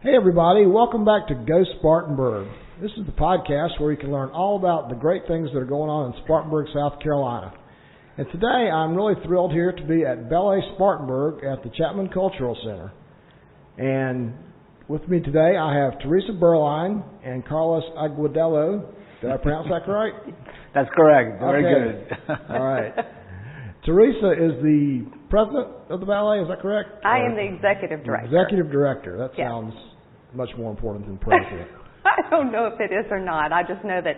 Hey everybody, welcome back to GO Spartanburg. This is the podcast where you can learn all about the great things that are going on in Spartanburg, South Carolina. And today I'm really thrilled here to be at Ballet Spartanburg at the Chapman Cultural Center. And with me today I have Teresa Berline and Carlos Agudelo. Did I pronounce that right? That's correct. Very good. All right. Teresa is the president of the ballet, is that correct? I am the executive director. Executive director. That sounds much more important than president. I don't know if it is or not. I just know that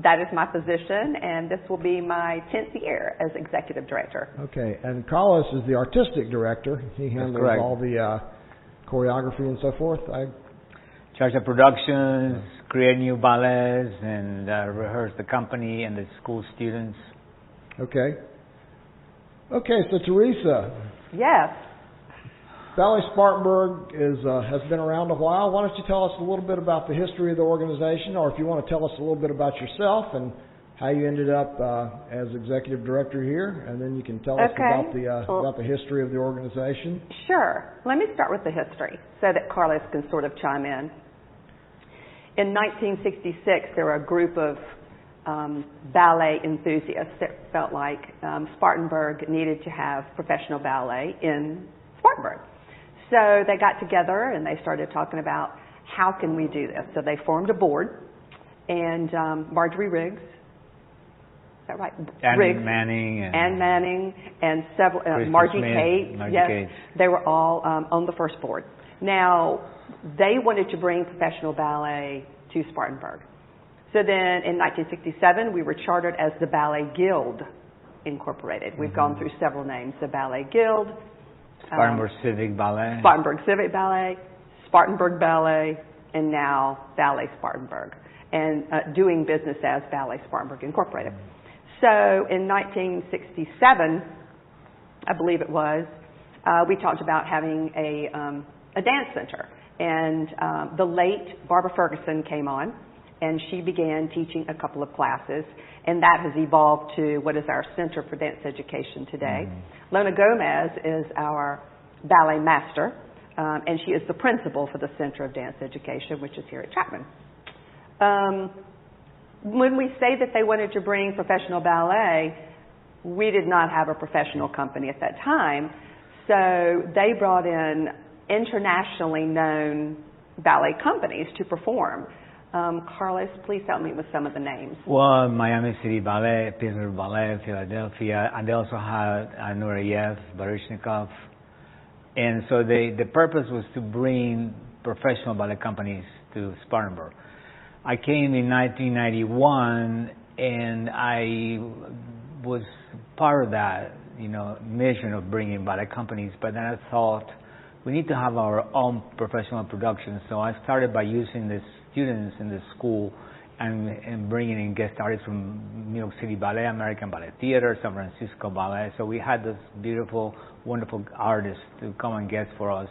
that is my position, and this will be my 10th year as executive director. Okay, and Carlos is the artistic director. He handles all the choreography and so forth. Charge of productions, create new ballets, and rehearse the company and the school students. Okay. Okay, so Teresa. Yes. Ballet Spartanburg has been around a while. Why don't you tell us a little bit about the history of the organization, or if you want to tell us a little bit about yourself and how you ended up as executive director here, and then you can tell us about the history of the organization. Sure. Let me start with the history so that Carlos can sort of chime in. In 1966, there were a group of ballet enthusiasts that felt like Spartanburg needed to have professional ballet in Spartanburg. So they got together and they started talking about how can we do this. So they formed a board, and Marjorie Riggs, is that right? Ann Manning and several Margie Kate. Kate. They were all on the first board. Now they wanted to bring professional ballet to Spartanburg. So then in 1967, we were chartered as the Ballet Guild Incorporated. We've gone through several names: the Ballet Guild, Spartanburg Civic Ballet, Spartanburg Ballet, and now Ballet Spartanburg, and doing business as Ballet Spartanburg Incorporated. So in 1967, I believe it was, we talked about having a dance center, and the late Barbara Ferguson came on, and she began teaching a couple of classes, and that has evolved to what is our Center for Dance Education today. Lona Gomez is our ballet master, and she is the principal for the Center of Dance Education, which is here at Chapman. When we say that they wanted to bring professional ballet, we did not have a professional company at that time, so they brought in internationally known ballet companies to perform. Carlos, please help me with some of the names. Well, Miami City Ballet, Pittsburgh Ballet, Philadelphia, and they also had Nureyev, Baryshnikov. And so the purpose was to bring professional ballet companies to Spartanburg. I came in 1991, and I was part of that, mission of bringing ballet companies. But then I thought we need to have our own professional production. So I started by using the students in the school and bringing in guest artists from New York City Ballet, American Ballet Theater, San Francisco Ballet. So we had this beautiful, wonderful artists to come and guest for us.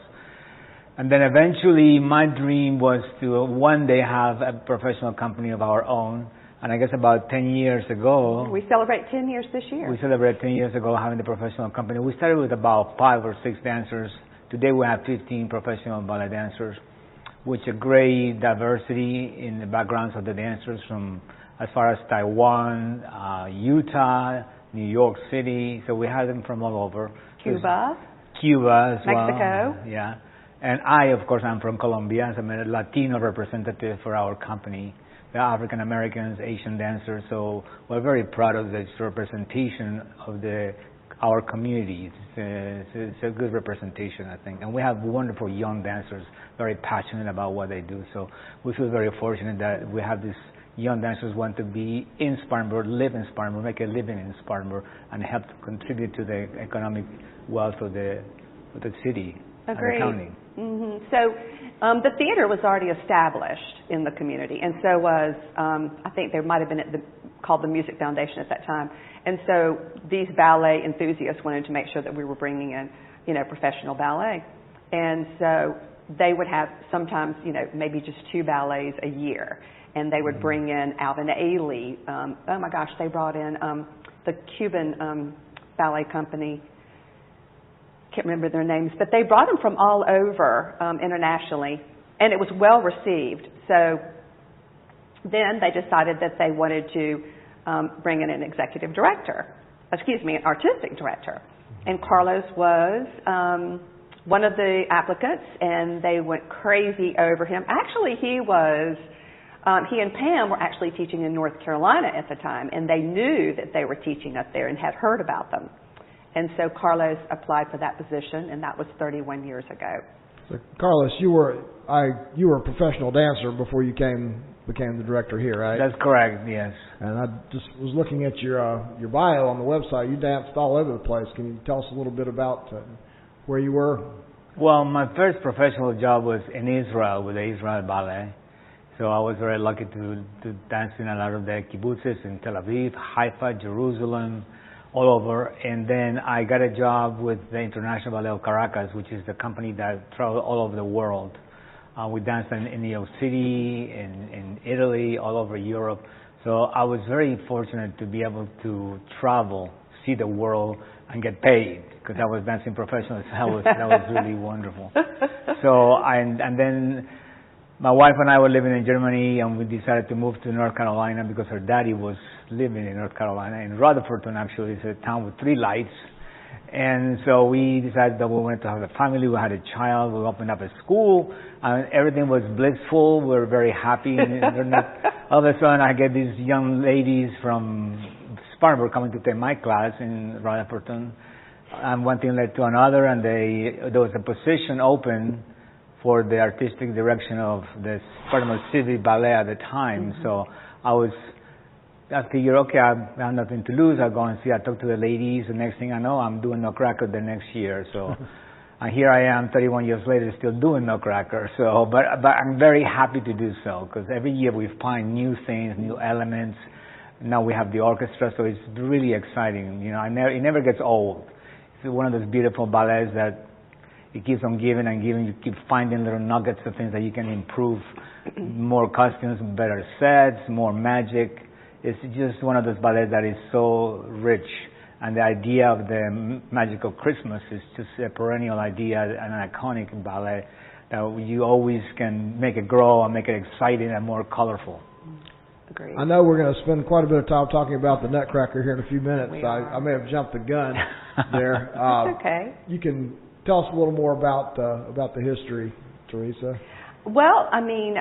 And then eventually my dream was to one day have a professional company of our own. And I guess about 10 years ago... We celebrate 10 years this year. We celebrated 10 years ago having the professional company. We started with about 5 or 6 dancers. Today we have 15 professional ballet dancers, with a great diversity in the backgrounds of the dancers from as far as Taiwan, Utah, New York City. So we have them from all over. Cuba as well. Mexico. Yeah. And I, of course, I'm from Colombia. So I'm a Latino representative for our company. The African Americans, Asian dancers. So we're very proud of this representation of our community. It's a good representation, I think. And we have wonderful young dancers, very passionate about what they do. So we feel very fortunate that we have these young dancers who want to be in Spartanburg, live in Spartanburg, make a living in Spartanburg, and help to contribute to the economic wealth of the city and the county. So the theater was already established in the community, and so was, I think there might have been called the Music Foundation at that time. And so these ballet enthusiasts wanted to make sure that we were bringing in, professional ballet. And so they would have sometimes, maybe just 2 ballets a year. And they would bring in Alvin Ailey. Oh my gosh, they brought in the Cuban ballet company. can't remember their names, but they brought them from all over internationally, and it was well received. So then they decided that they wanted to bring in an executive director, an artistic director. And Carlos was one of the applicants, and they went crazy over him. Actually, he and Pam were actually teaching in North Carolina at the time, and they knew that they were teaching up there and had heard about them. And so Carlos applied for that position, and that was 31 years ago. So, Carlos, you were a professional dancer before you became the director here, right? That's correct, yes. And I just was looking at your bio on the website. You danced all over the place. Can you tell us a little bit about where you were? Well, my first professional job was in Israel with the Israel Ballet. So I was very lucky to dance in a lot of the kibbutzes in Tel Aviv, Haifa, Jerusalem, all over. And then I got a job with the International Ballet of Caracas, which is the company that travels all over the world. We danced in New York City, in Italy, all over Europe. So I was very fortunate to be able to travel, see the world, and get paid, because I was dancing professionally. So that was really wonderful. So and then my wife and I were living in Germany, and we decided to move to North Carolina because her daddy was living in North Carolina, in Rutherfordton, actually. It's a town with 3 lights. And so we decided that we wanted to have a family. We had a child. We opened up a school. Everything was blissful. We were very happy. And all of a sudden, I get these young ladies from Spartanburg coming to take my class in Rutherfordton. And one thing led to another, and there was a position open for the artistic direction of the Spartanburg Civic Ballet at the time. Mm-hmm. So I figured, okay, I have nothing to lose. I'll go and see. I talk to the ladies. The next thing I know, I'm doing Nutcracker the next year. So and here I am 31 years later still doing Nutcracker. So, but I'm very happy to do so, because every year we find new things, new elements. Now we have the orchestra, so it's really exciting. You know, it never gets old. It's one of those beautiful ballets that it keeps on giving and giving. You keep finding little nuggets of things that you can improve. More costumes, better sets, more magic. It's just one of those ballets that is so rich. And the idea of the magical Christmas is just a perennial idea and an iconic ballet that you always can make it grow and make it exciting and more colorful. Agreed. I know we're going to spend quite a bit of time talking about the Nutcracker here in a few minutes. I may have jumped the gun there. It's okay. You can tell us a little more about the history, Teresa. Well, I mean,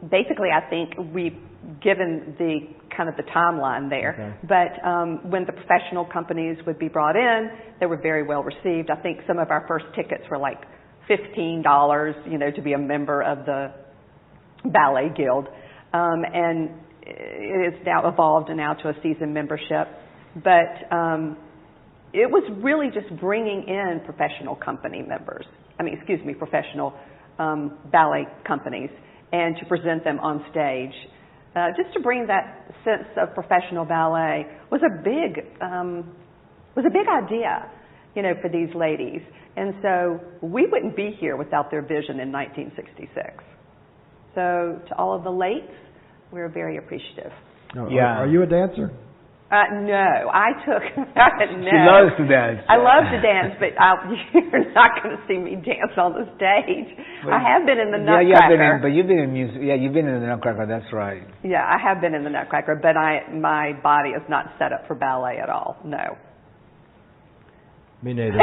basically, I think we've given the kind of the timeline there. Okay. But when the professional companies would be brought in, they were very well received. I think some of our first tickets were like $15, to be a member of the Ballet Guild. And it has now evolved now to a season membership. But it was really just bringing in professional professional ballet companies, and to present them on stage. Just to bring that sense of professional ballet was a big idea, for these ladies. And so we wouldn't be here without their vision in 1966. So to all of the lates, we're very appreciative. Yeah. Are you a dancer? No, I took. No. She loves to dance. I love to dance, but you're not going to see me dance on the stage. I have been in the Nutcracker. But you've been in music. Yeah, you've been in the Nutcracker. That's right. Yeah, I have been in the Nutcracker, but my body is not set up for ballet at all. No. Me neither.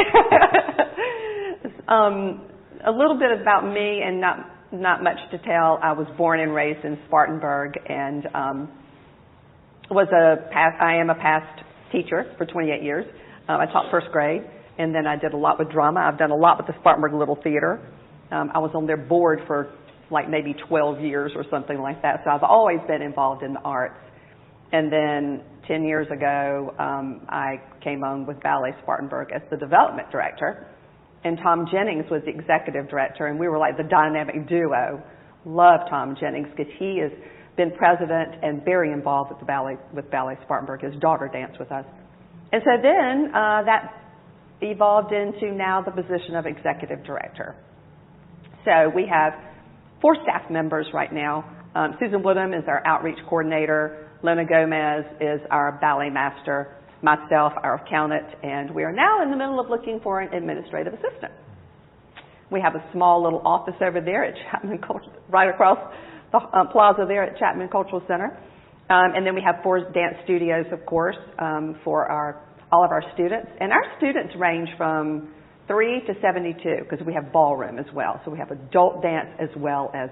A little bit about me, and not much to tell. I was born and raised in Spartanburg, and I am a past teacher for 28 years. I taught first grade, and then I did a lot with drama. I've done a lot with the Spartanburg Little Theater. I was on their board for like maybe 12 years or something like that. So I've always been involved in the arts. And then 10 years ago, I came on with Ballet Spartanburg as the development director. And Tom Jennings was the executive director, and we were like the dynamic duo. Love Tom Jennings because he has been president and very involved with Ballet Spartanburg. His daughter danced with us. And so then that evolved into now the position of executive director. So we have 4 staff members right now. Susan Woodham is our outreach coordinator. Lena Gomez is our ballet master. myself, our accountant, and we are now in the middle of looking for an administrative assistant. We have a small little office over there at Chapman Cultural, right across the plaza there at Chapman Cultural Center. And then we have 4 dance studios, of course, for all of our students. And our students range from 3 to 72 because we have ballroom as well. So we have adult dance as well as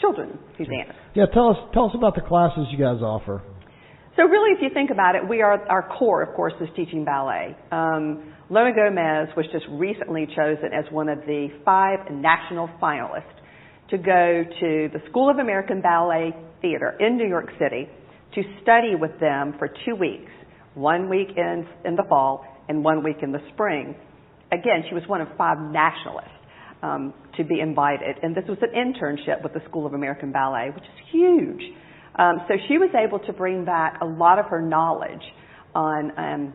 children who dance. Yeah, tell us about the classes you guys offer. So really, if you think about it, our core, of course, is teaching ballet. Lona Gomez was just recently chosen as one of the 5 national finalists to go to the School of American Ballet Theater in New York City to study with them for 2 weeks, 1 week in the fall and 1 week in the spring. Again, she was one of 5 nationalists to be invited, and this was an internship with the School of American Ballet, which is huge. So she was able to bring back a lot of her knowledge on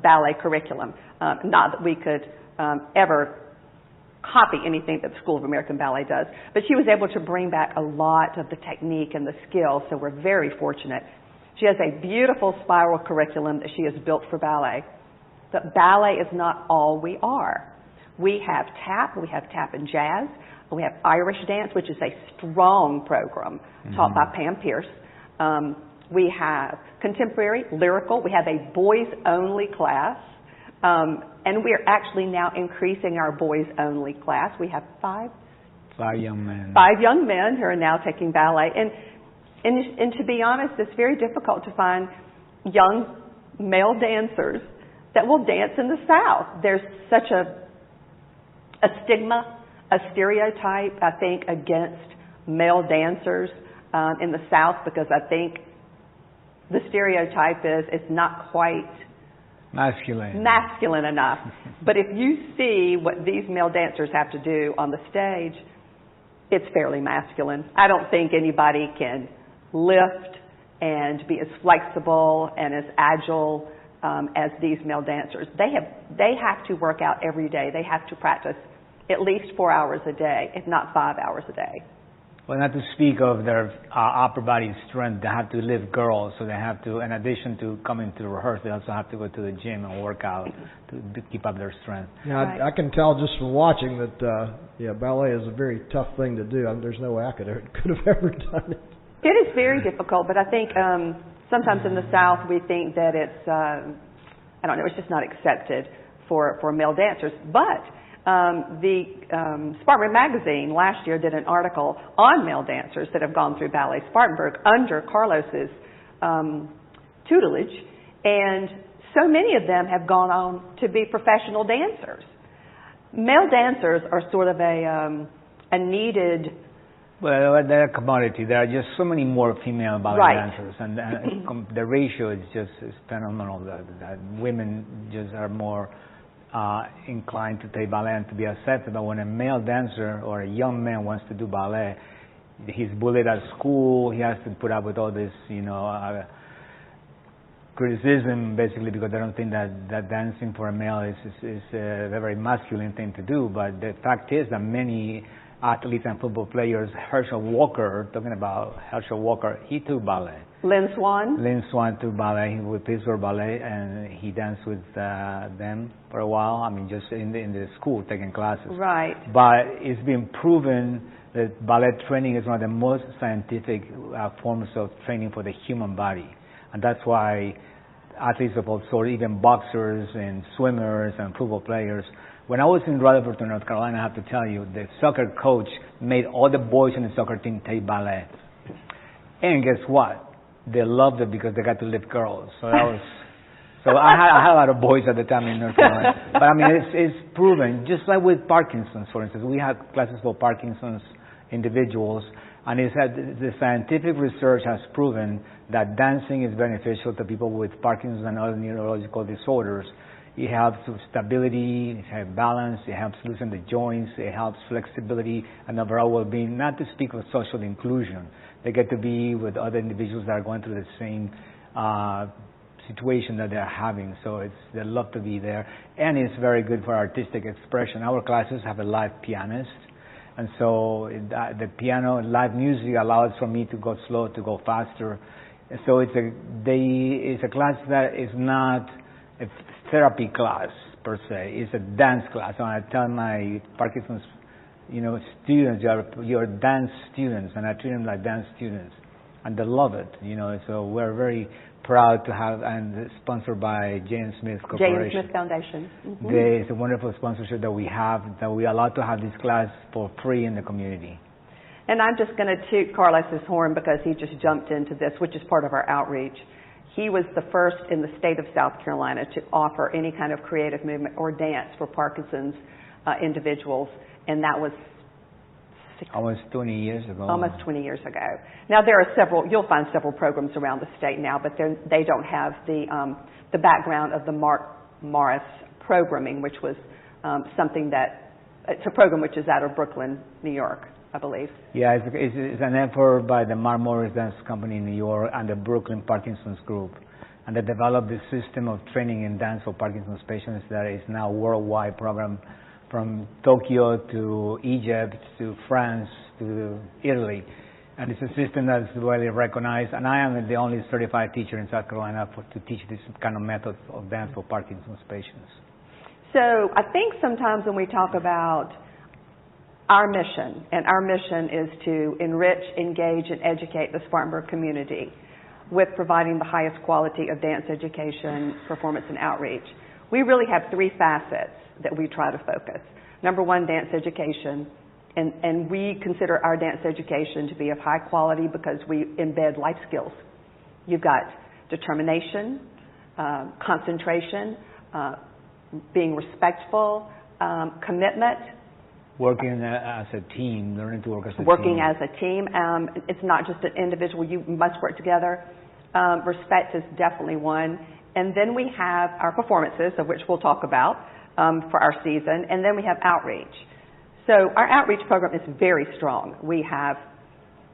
ballet curriculum. Not that we could ever copy anything that the School of American Ballet does, but she was able to bring back a lot of the technique and the skill, so we're very fortunate. She has a beautiful spiral curriculum that she has built for ballet. But ballet is not all we are. We have tap and jazz, we have Irish dance, which is a strong program taught by Pam Pierce. We have contemporary, lyrical. We have a boys-only class. And we are actually now increasing our boys-only class. We have 5 young men. 5 young men who are now taking ballet. And to be honest, it's very difficult to find young male dancers that will dance in the South. There's such a stigma, a stereotype, I think, against male dancers in the South, because I think the stereotype is it's not quite masculine enough. But if you see what these male dancers have to do on the stage, it's fairly masculine. I don't think anybody can lift and be as flexible and as agile as these male dancers. They have to work out every day. They have to practice at least 4 hours a day, if not 5 hours a day. Well, not to speak of their upper body strength, they have to lift girls, so they have to, in addition to coming to rehearse, they also have to go to the gym and work out to keep up their strength. Yeah, right. I can tell just from watching that, ballet is a very tough thing to do. I mean, there's no way I could have ever done it. It is very difficult, but I think sometimes in the South we think that it's, it's just not accepted for male dancers. But the Spartanburg magazine last year did an article on male dancers that have gone through Ballet Spartanburg under Carlos's tutelage, and so many of them have gone on to be professional dancers. Male dancers are sort of a needed... Well, they're a commodity. There are just so many more female ballet dancers, and the ratio is phenomenal. That women just are more inclined to take ballet and to be accepted. But when a male dancer or a young man wants to do ballet, he's bullied at school. He has to put up with all this, criticism, basically, because they don't think that dancing for a male is a very masculine thing to do. But the fact is that many athletes and football players, Herschel Walker, he took ballet. Lynn Swan took ballet with Pittsburgh Ballet, and he danced with them for a while. I mean, just in the school, taking classes. Right. But it's been proven that ballet training is one of the most scientific forms of training for the human body. And that's why athletes of all sorts, even boxers and swimmers and football players. When I was in Rutherford, North Carolina, I have to tell you, the soccer coach made all the boys in the soccer team take ballet. And guess what? They loved it because they got to lift girls. So I had a lot of boys at the time in North Carolina. But I mean, it's proven, just like with Parkinson's, for instance. We have classes for Parkinson's individuals, and the scientific research has proven that dancing is beneficial to people with Parkinson's and other neurological disorders. It helps with stability, it helps balance, it helps loosen the joints, it helps flexibility and overall well-being, not to speak of social inclusion. They get to be with other individuals that are going through the same situation that they're having, so they love to be there. And it's very good for artistic expression. Our classes have a live pianist, and so the piano, live music allows for me to go slow, to go faster. So it's a class that is not a therapy class per se. It's a dance class. So I tell my Parkinson's, students, you're dance students, and I treat them like dance students, and they love it. So we're very proud to have, and sponsored by James Smith Corporation. James Smith Foundation. Mm-hmm. It's a wonderful sponsorship that we have, that we allow to have this class for free in the community. And I'm just going to toot Carlos's horn because he just jumped into this, which is part of our outreach. He was the first in the state of South Carolina to offer any kind of creative movement or dance for Parkinson's individuals, and that was almost 20 years ago. Almost 20 years ago. Now there are you'll find several programs around the state now, but they don't have the background of the Mark Morris programming, which was it's a program which is out of Brooklyn, New York, I believe. Yeah, it's an effort by the Mark Morris Dance Company in New York and the Brooklyn Parkinson's Group. And they developed this system of training in dance for Parkinson's patients that is now a worldwide program, from Tokyo to Egypt to France to Italy. And it's a system that's widely recognized. And I am the only certified teacher in South Carolina to teach this kind of method of dance for Parkinson's patients. So I think sometimes when we talk about our mission, and our mission is to enrich, engage, and educate the Spartanburg community with providing the highest quality of dance education, performance, and outreach. We really have three facets that we try to focus. Number one, dance education. And we consider our dance education to be of high quality because we embed life skills. You've got determination, concentration, being respectful, commitment. Working as a team, learning to work as a team. Working as a team. It's not just an individual. You must work together. Respect is definitely one. And then we have our performances, of which we'll talk about for our season. And then we have outreach. So our outreach program is very strong. We have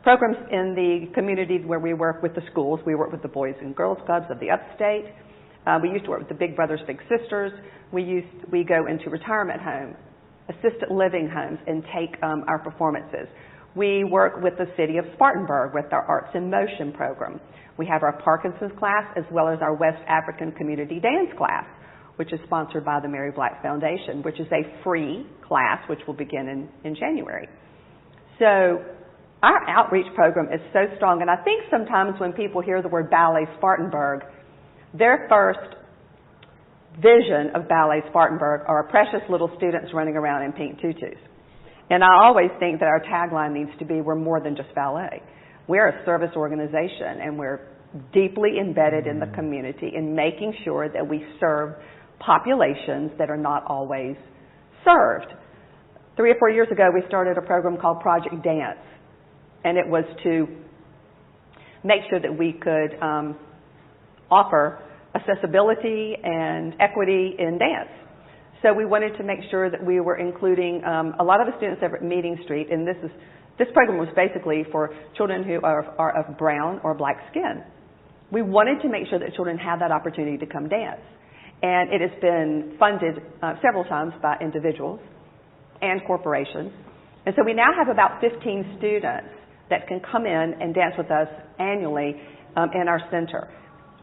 programs in the community where we work with the schools. We work with the Boys and Girls Clubs of the upstate. We used to work with the Big Brothers, Big Sisters. We go into retirement homes, assisted living homes, and take our performances. We work with the city of Spartanburg with our Arts in Motion program. We have our Parkinson's class as well as our West African Community Dance class, which is sponsored by the Mary Black Foundation, which is a free class which will begin in January. So our outreach program is so strong, and I think sometimes when people hear the word Ballet Spartanburg, their first vision of Ballet Spartanburg are precious little students running around in pink tutus. And I always think that our tagline needs to be, we're more than just ballet. We're a service organization, and we're deeply embedded in the community in making sure that we serve populations that are not always served. 3 or 4 years ago, we started a program called Project Dance, and it was to make sure that we could offer accessibility and equity in dance. So we wanted to make sure that we were including a lot of the students over at Meeting Street, and this program was basically for children who are of brown or black skin. We wanted to make sure that children had that opportunity to come dance. And it has been funded several times by individuals and corporations. And so we now have about 15 students that can come in and dance with us annually in our center.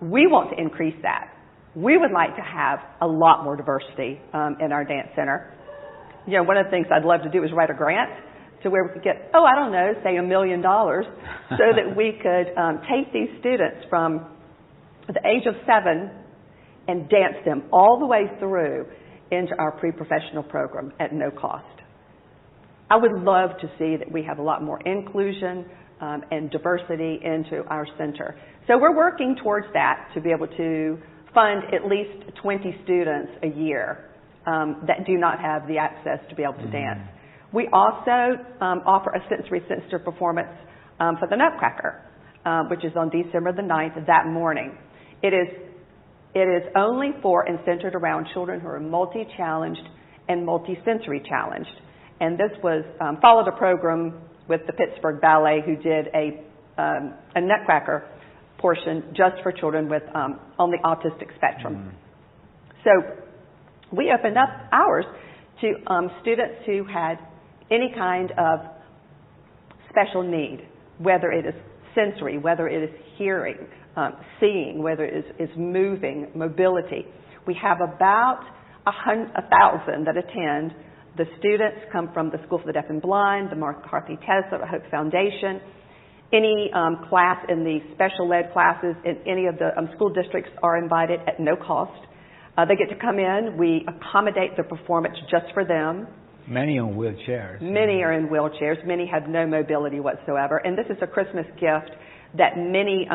We want to increase that. We would like to have a lot more diversity in our dance center. One of the things I'd love to do is write a grant to where we could get, say $1 million so that we could take these students from the age of 7 and dance them all the way through into our pre-professional program at no cost. I would love to see that we have a lot more inclusion and diversity into our center. So we're working towards that to be able to fund at least 20 students a year that do not have the access to be able to dance. We also offer a sensory sinister performance for the Nutcracker, which is on December the 9th that morning. It is only for and centered around children who are multi-challenged and multi-sensory challenged. And this was followed a program with the Pittsburgh Ballet, who did a Nutcracker portion just for children with on the autistic spectrum. So we opened up ours to students who had any kind of special need, whether it is sensory, whether it is hearing, seeing, whether it is moving, mobility. We have about 1,000 that attend. The students come from the School for the Deaf and Blind, the McCarthy Tesla, Hope Foundation. Any class in the special ed classes in any of the school districts are invited at no cost. They get to come in. We accommodate the performance just for them. Many on wheelchairs. Many are in wheelchairs. Many have no mobility whatsoever. And this is a Christmas gift that many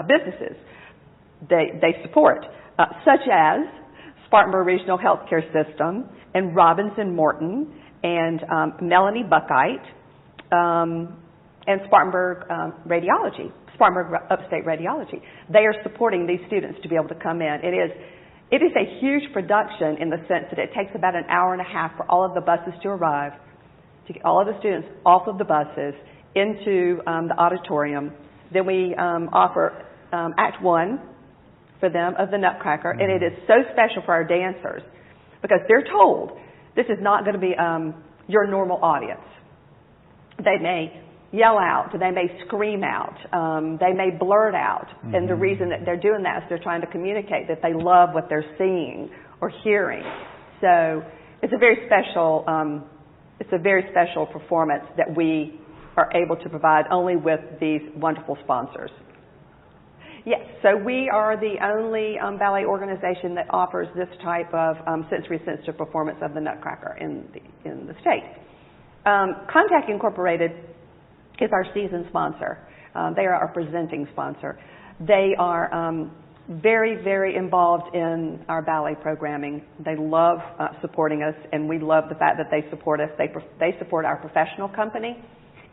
businesses, they support, such as Spartanburg Regional Healthcare System and Robinson Morton and Melanie Buckite and Spartanburg Radiology, Spartanburg Upstate Radiology. They are supporting these students to be able to come in. It is a huge production in the sense that it takes about an hour and a half for all of the buses to arrive, to get all of the students off of the buses into the auditorium. Then we offer Act 1 for them of the Nutcracker, and it is so special for our dancers because they're told this is not going to be your normal audience. They may yell out, they may scream out, they may blurt out, and the reason that they're doing that is they're trying to communicate that they love what they're seeing or hearing. So it's a very special performance that we are able to provide only with these wonderful sponsors. Yes, so we are the only ballet organization that offers this type of sensory-sensitive performance of the Nutcracker in the state. Contact Incorporated is our season sponsor. They are our presenting sponsor. They are very, very involved in our ballet programming. They love supporting us, and we love the fact that they support us. They support our professional company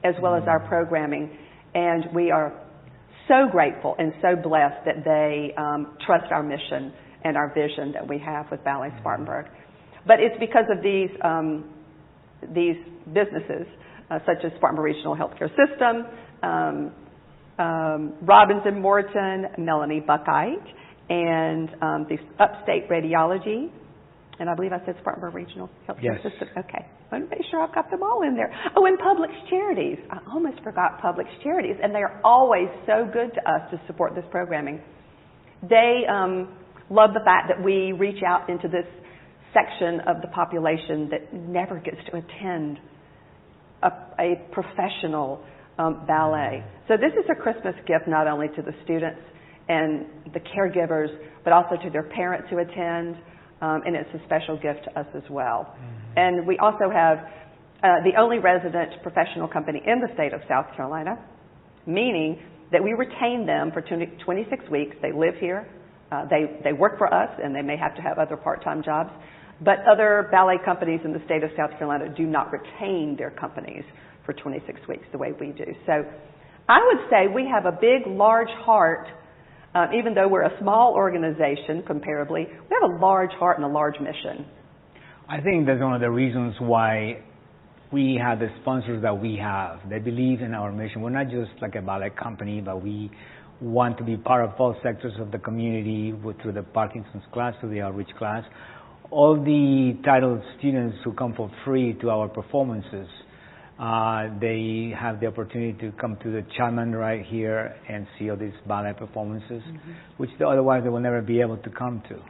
as well as our programming, and we are so grateful and so blessed that they trust our mission and our vision that we have with Ballet Spartanburg. But it's because of these businesses, such as Spartanburg Regional Healthcare System, Robinson Morton, Melanie Buckite, and the Upstate Radiology, and I believe I said Spartanburg Regional Healthcare System. Okay. I want to make sure I've got them all in there. Oh, and Publix Charities. I almost forgot Publix Charities, and they are always so good to us to support this programming. They love the fact that we reach out into this section of the population that never gets to attend a professional ballet. So this is a Christmas gift not only to the students and the caregivers, but also to their parents who attend, and it's a special gift to us as well. And we also have the only resident professional company in the state of South Carolina, meaning that we retain them for 26 weeks. They live here. They work for us, and they may have to have other part-time jobs. But other ballet companies in the state of South Carolina do not retain their companies for 26 weeks the way we do. So I would say we have a big, large heart. Even though we're a small organization comparably, we have a large heart and a large mission. I think that's one of the reasons why we have the sponsors that we have. They believe in our mission. We're not just like a ballet company, but we want to be part of all sectors of the community through the Parkinson's class, through the outreach class. All the titled students who come for free to our performances, they have the opportunity to come to the Chapman right here and see all these ballet performances, which otherwise they will never be able to come to.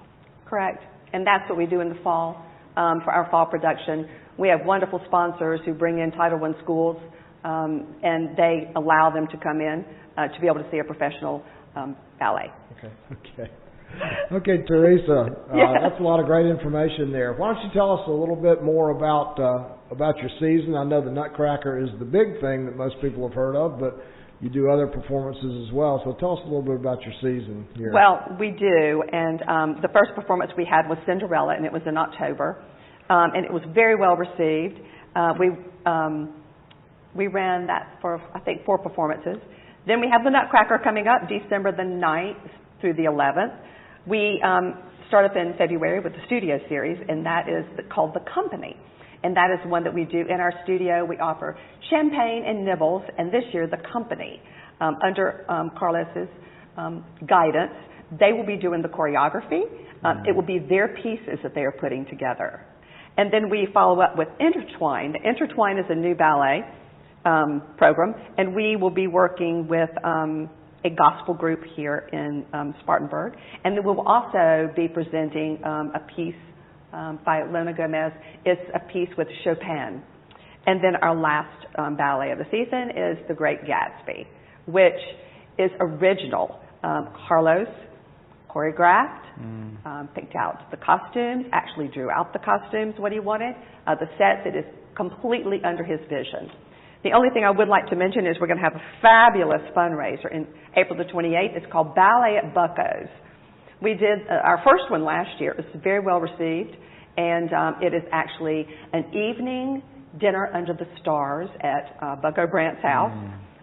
Correct. And that's what we do in the fall for our fall production. We have wonderful sponsors who bring in Title I schools, and they allow them to come in to be able to see a professional ballet. Okay, Teresa, that's a lot of great information there. Why don't you tell us a little bit more about your season? I know the Nutcracker is the big thing that most people have heard of, but you do other performances as well. So tell us a little bit about your season here. Well, we do, and the first performance we had was Cinderella, and it was in October, and it was very well received. We ran that for, I think, 4 performances. Then we have the Nutcracker coming up, December the 9th through the 11th. We start up in February with the studio series, and that is called The Company. And that is one that we do in our studio. We offer champagne and nibbles, and this year The Company, under Carlos's guidance, they will be doing the choreography. It will be their pieces that they are putting together. And then we follow up with Intertwine. Intertwine is a new ballet program, and we will be working with a gospel group here in Spartanburg, and then we'll also be presenting a piece by Lona Gomez. It's a piece with Chopin. And then our last ballet of the season is The Great Gatsby, which is original. Carlos choreographed, picked out the costumes, actually drew out the costumes, what he wanted. The sets, it is completely under his vision. The only thing I would like to mention is we're going to have a fabulous fundraiser in April the 28th. It's called Ballet at Bucco's. We did our first one last year. It was very well received, and it is actually an evening dinner under the stars at Bucco Brandt's house.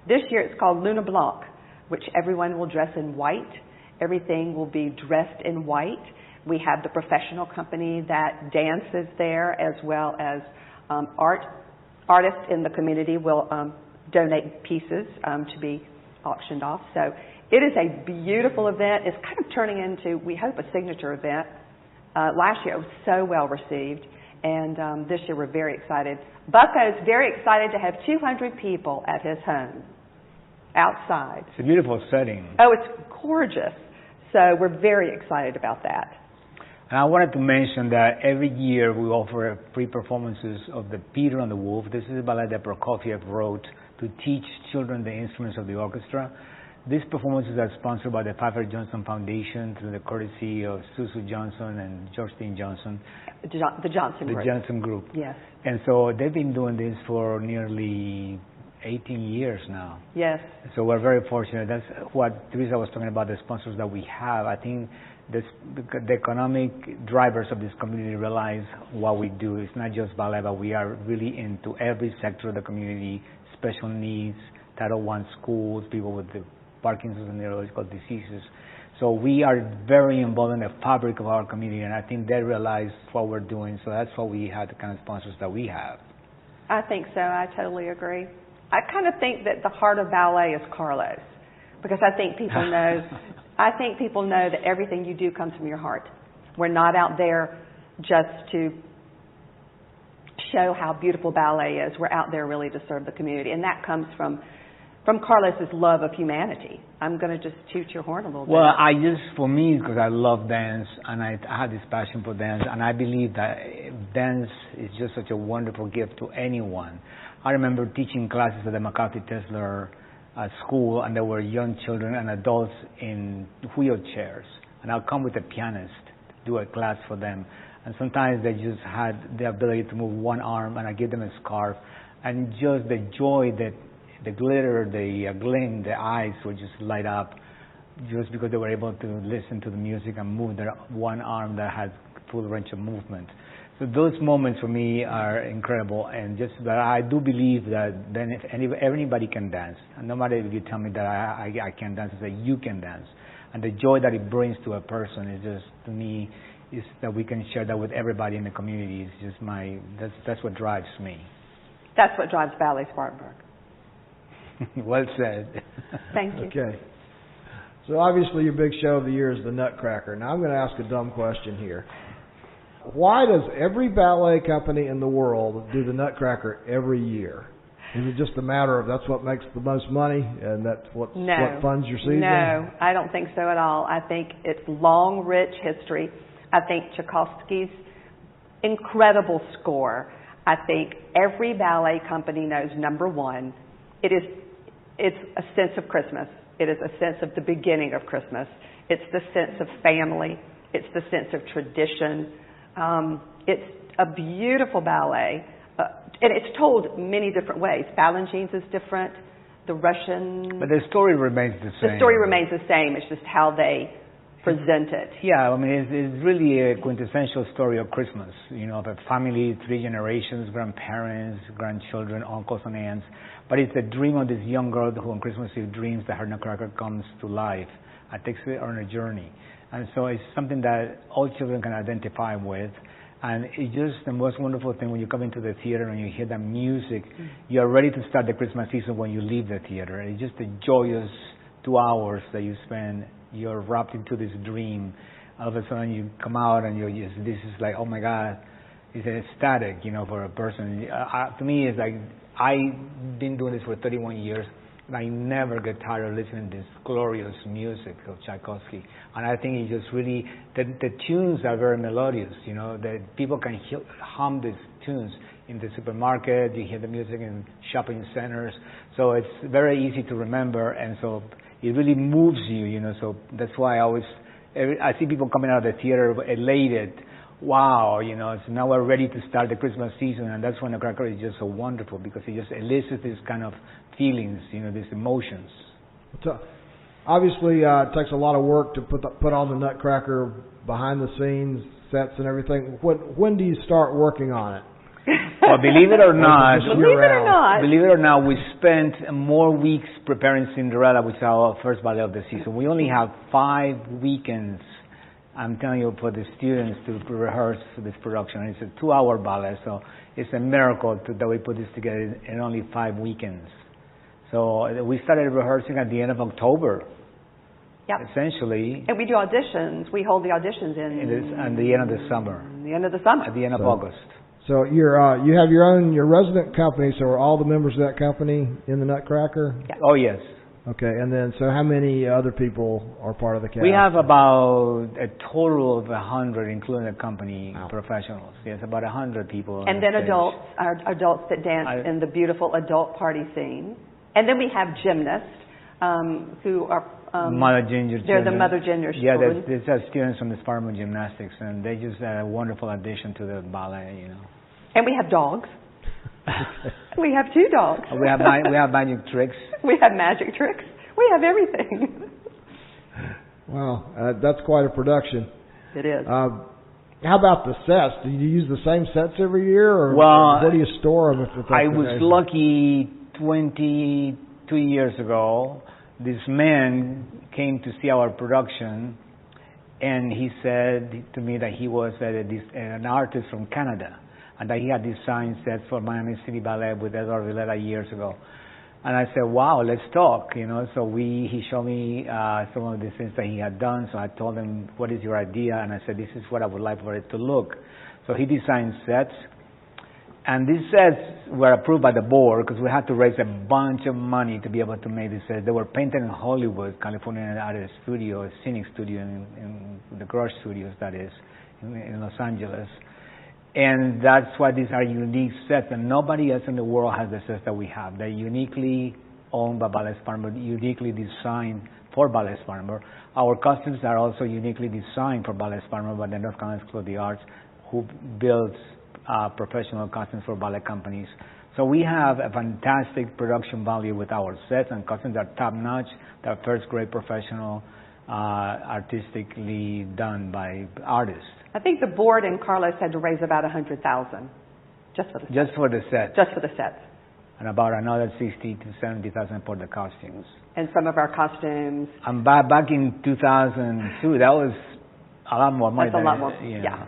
This year it's called Luna Blanc, which everyone will dress in white. Everything will be dressed in white. We have the professional company that dances there, as well as artists in the community will donate pieces to be auctioned off. So it is a beautiful event. It's kind of turning into, we hope, a signature event. Last year it was so well received, and this year we're very excited. Bucco's very excited to have 200 people at his home, outside. It's a beautiful setting. Oh, it's gorgeous. So we're very excited about that. And I wanted to mention that every year we offer free performances of the Peter and the Wolf. This is a ballet that Prokofiev wrote to teach children the instruments of the orchestra. These performances are sponsored by the Pfeiffer Johnson Foundation through the courtesy of Susu Johnson and Georgine Johnson. The Johnson Group. The Johnson Group. Yes. And so they've been doing this for nearly 18 years now. Yes. So we're very fortunate. That's what Teresa was talking about, the sponsors that we have. I think the economic drivers of this community realize what we do. It's not just ballet, but we are really into every sector of the community, special needs, Title I schools, people with the Parkinson's and neurological diseases. So we are very involved in the fabric of our community, and I think they realize what we're doing. So that's why we have the kind of sponsors that we have. I think so. I totally agree. I kind of think that the heart of ballet is Carlos, because I think people know. I think people know that everything you do comes from your heart. We're not out there just to show how beautiful ballet is. We're out there really to serve the community, and that comes from Carlos's love of humanity. I'm going to just toot your horn a little bit. Well, for me, because I love dance, and I have this passion for dance, and I believe that dance is just such a wonderful gift to anyone. I remember teaching classes at the McCarthy Tesler school, and there were young children and adults in wheelchairs, and I'll come with a pianist to do a class for them. And sometimes they just had the ability to move one arm, and I give them a scarf, and just the joy, that the glitter, the gleam, the eyes would just light up, just because they were able to listen to the music and move their one arm that had full range of movement. So those moments for me are incredible, and just that I do believe that then if anybody can dance, and no matter if you tell me that I can dance, I say you can dance, and the joy that it brings to a person is just, to me, is that we can share that with everybody in the community. It's just that's what drives me. That's what drives Ballet Spartanburg. Well said. Thank you. Okay. So obviously your big show of the year is the Nutcracker. Now I'm going to ask a dumb question here. Why does every ballet company in the world do the Nutcracker every year? Is it just a matter of that's what makes the most money and that's what funds your season? No, I don't think so at all. I think it's long, rich history. I think Tchaikovsky's incredible score. I think every ballet company knows, number one, it's a sense of Christmas. It is a sense of the beginning of Christmas. It's the sense of family. It's the sense of tradition. It's a beautiful ballet, and it's told many different ways. Balanchine's is different. The Russian... But the story remains the same. The story remains the same. It's just how they present it. Yeah, I mean, it's really a quintessential story of Christmas. You know, the family, 3 generations, grandparents, grandchildren, uncles and aunts. But it's the dream of this young girl who on Christmas Eve dreams that her Nutcracker comes to life and takes her on a journey. And so it's something that all children can identify with. And it's just the most wonderful thing when you come into the theater and you hear that music. You are ready to start the Christmas season when you leave the theater. It's just a joyous 2 hours that you spend. You're wrapped into this dream. All of a sudden you come out and this is like, oh my God, it's ecstatic, you know, for a person. To me, it's like I've been doing this for 31 years, and I never get tired of listening to this glorious music of Tchaikovsky. And I think it's just really, the tunes are very melodious, that people can hum these tunes in the supermarket, you hear the music in shopping centers, so it's very easy to remember, and so it really moves you, so that's why I see people coming out of the theater elated. Wow, so now we're ready to start the Christmas season, and that's when the Nutcracker is just so wonderful, because it just elicits these kind of feelings, these emotions. So, obviously, it takes a lot of work to put on the Nutcracker, behind the scenes, sets and everything. When do you start working on it? Well, believe it or not, we spent more weeks preparing Cinderella, which is our first ballet of the season. We only have 5 weekends, I'm telling you, for the students to rehearse this production. It's a 2-hour ballet, so it's a miracle that we put this together in only 5 weekends. So we started rehearsing at the end of October. Yep. Essentially. And we do auditions. We hold the auditions at the end of the summer. The end of the summer. At the end of August. So you have your resident company. So are all the members of that company in the Nutcracker? Yeah. Oh yes. Okay, and then so how many other people are part of the cast? We have about a total of 100, including the company professionals. Yes, about 100 people. And then adults that dance in the beautiful adult party scene. And then we have gymnasts who are Mother Ginger. They're the Mother Ginger school. Yeah, these are students from the Spartanburg Gymnastics, and they just a wonderful addition to the ballet, And we have dogs. We have 2 dogs. We have magic tricks. We have magic tricks. We have everything. Wow, that's quite a production. It is. How about the sets? Do you use the same sets every year, or where do you store them? I was lucky 22 years ago. This man came to see our production, and he said to me that he was an artist from Canada, and that he had designed sets for Miami City Ballet with Edward Villeda years ago. And I said, wow, let's talk, So he showed me some of the things that he had done. So I told him, what is your idea? And I said, this is what I would like for it to look. So he designed sets. And these sets were approved by the board because we had to raise a bunch of money to be able to make these sets. They were painted in Hollywood, California, at a studio, a scenic studio in the Garage Studios, that is, in Los Angeles. And that's why these are unique sets, and nobody else in the world has the sets that we have. They're uniquely owned by Ballet Spartanburg, uniquely designed for Ballet Spartanburg. Our costumes are also uniquely designed for Ballet Spartanburg by the North Carolina School of the Arts, who builds professional costumes for ballet companies. So we have a fantastic production value with our sets, and costumes are top-notch. They're first-grade professional, artistically done by artists. I think the board and Carlos had to raise about $100,000 just for the sets. Just for the sets. Just for the sets. And about another $60,000 to $70,000 for the costumes. And some of our costumes. And back in 2002, that was a lot more money. That's a lot more. Yeah.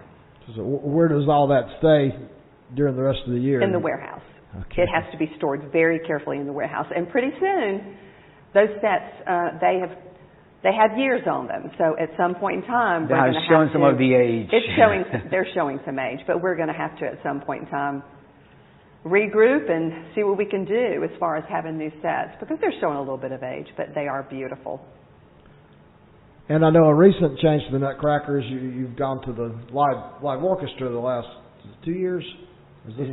So where does all that stay during the rest of the year? In the warehouse. Okay. It has to be stored very carefully in the warehouse. And pretty soon, those sets, they have years on them. So at some point in time, they have shown some of the age. They're showing some age, but we're going to have to at some point in time regroup and see what we can do as far as having new sets, because they're showing a little bit of age, but they are beautiful. And I know a recent change to the Nutcrackers, you've gone to the live orchestra the last 2 years?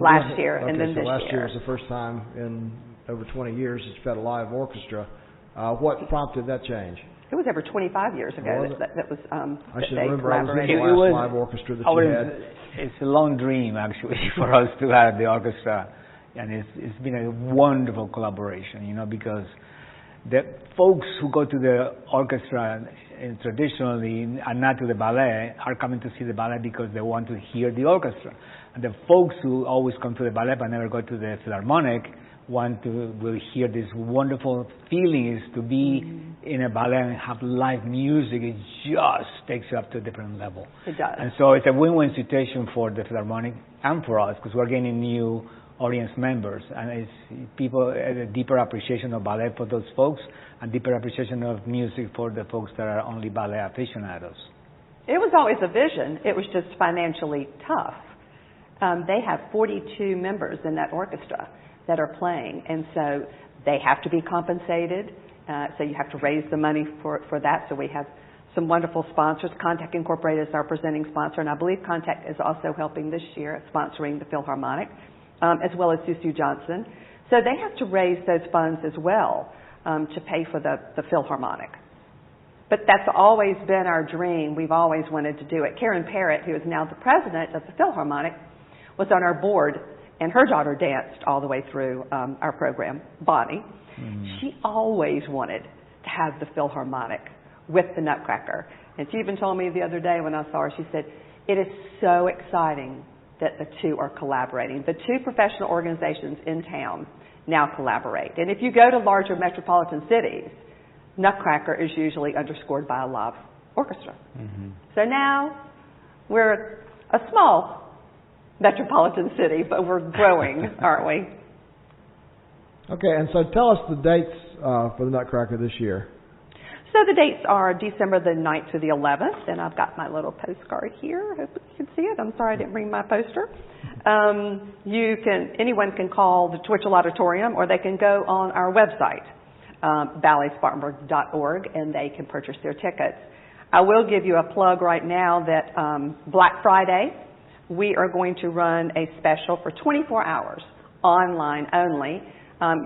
Last year, okay, and then so this last year. year was the first time in over 20 years that you've had a live orchestra. What prompted that change? It was over 25 years ago that was I should remember I was in the last live orchestra that you had. It's a long dream, actually, for us to have the orchestra. And it's been a wonderful collaboration, because the folks who go to the orchestra traditionally and not to the ballet are coming to see the ballet because they want to hear the orchestra. And the folks who always come to the ballet but never go to the Philharmonic will hear this wonderful feeling is to be in a ballet and have live music. It just takes you up to a different level. It does. And so it's a win-win situation for the Philharmonic and for us, because we're gaining new audience members, and it's people a deeper appreciation of ballet for those folks, and deeper appreciation of music for the folks that are only ballet aficionados. It was always a vision. It was just financially tough. They have 42 members in that orchestra. that are playing. And so they have to be compensated. So you have to raise the money for that. So we have some wonderful sponsors. Contact Incorporated is our presenting sponsor, and I believe Contact is also helping this year at sponsoring the Philharmonic, as well as Susu Johnson. So they have to raise those funds as well to pay for the Philharmonic. But that's always been our dream. We've always wanted to do it. Karen Parrott, who is now the president of the Philharmonic, was on our board, and her daughter danced all the way through our program, Bonnie. She always wanted to have the Philharmonic with the Nutcracker. And she even told me the other day when I saw her, she said, it is so exciting that the two are collaborating. The two professional organizations in town now collaborate. And if you go to larger metropolitan cities, Nutcracker is usually underscored by a live orchestra. So now we're a small metropolitan city, but we're growing, aren't we? Okay, and so tell us the dates for the Nutcracker this year. So the dates are December the 9th to the 11th, and I've got my little postcard here. I hope you can see it. I'm sorry I didn't bring my poster. Anyone can call the Twitchell Auditorium, or they can go on our website, balletspartanburg.org, and they can purchase their tickets. I will give you a plug right now that Black Friday, we are going to run a special for 24 hours, online only.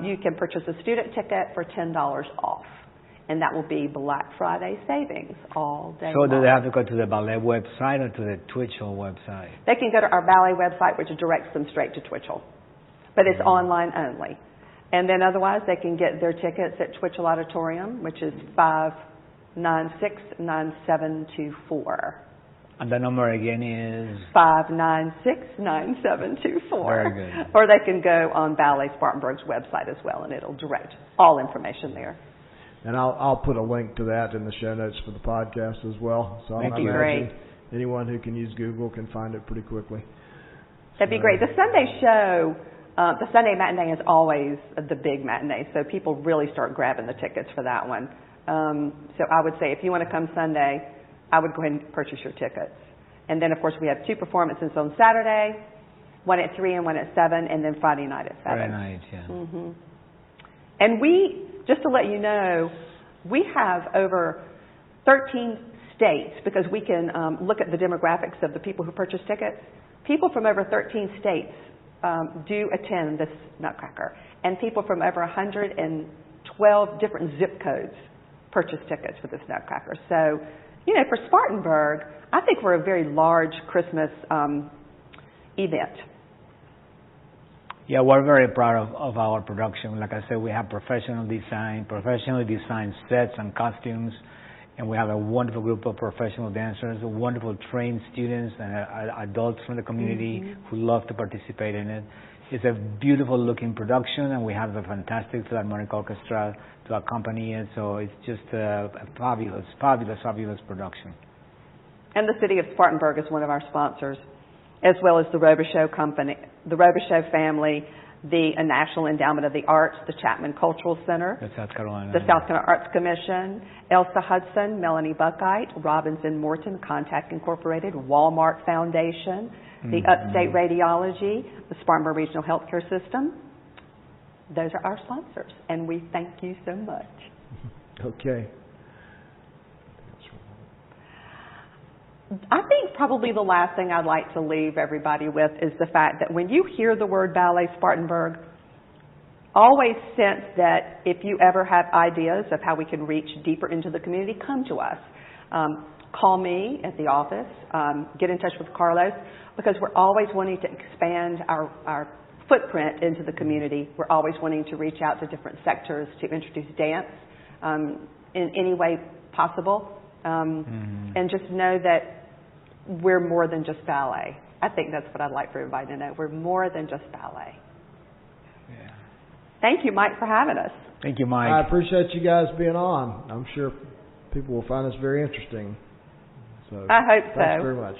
You can purchase a student ticket for $10 off. And that will be Black Friday savings all day long. So do they have to go to the ballet website or to the Twitchell website? They can go to our ballet website, which directs them straight to Twitchell. But it's online only. And then otherwise, they can get their tickets at Twitchell Auditorium, which is 596-9724. And the number again is? 596-9724. Very good. Or they can go on Ballet Spartanburg's website as well, and it'll direct all information there. And I'll put a link to that in the show notes for the podcast as well. So I imagine anyone who can use Google can find it pretty quickly. That'd be great. The Sunday show, the Sunday matinee is always the big matinee, so people really start grabbing the tickets for that one. So I would say if you want to come Sunday, I would go ahead and purchase your tickets. And then, of course, we have two performances on Saturday, one at 3 and one at 7, and then Friday night at 7. Friday night, yeah. And just to let you know, we have over 13 states, because we can look at the demographics of the people who purchase tickets. People from over 13 states do attend this Nutcracker. And people from over 112 different zip codes purchase tickets for this Nutcracker. So, for Spartanburg, I think we're a very large Christmas event. Yeah, we're very proud of our production. Like I said, we have professionally designed sets and costumes, and we have a wonderful group of professional dancers, wonderful trained students and adults from the community who love to participate in it. It's a beautiful looking production, and we have a fantastic Philharmonic Orchestra to accompany it, so it's just a fabulous production. And the city of Spartanburg is one of our sponsors, as well as the Robichaux Company, the Robichaux family, the National Endowment of the Arts, the Chapman Cultural Center, the South Carolina Arts Commission, Elsa Hudson, Melanie Buckite, Robinson Morton, Contact Incorporated, Walmart Foundation, the Upstate Radiology, the Spartanburg Regional Healthcare System. Those are our sponsors, and we thank you so much. Okay. I think probably the last thing I'd like to leave everybody with is the fact that when you hear the word Ballet Spartanburg, always sense that if you ever have ideas of how we can reach deeper into the community, come to us. Call me at the office. Get in touch with Carlos, because we're always wanting to expand our footprint into the community. We're always wanting to reach out to different sectors to introduce dance in any way possible. And just know that we're more than just ballet. I think that's what I'd like for everybody to know. We're more than just ballet. Yeah. Thank you, Mike, for having us. Thank you, Mike. I appreciate you guys being on. I'm sure people will find this very interesting. So I hope so. Thanks very much.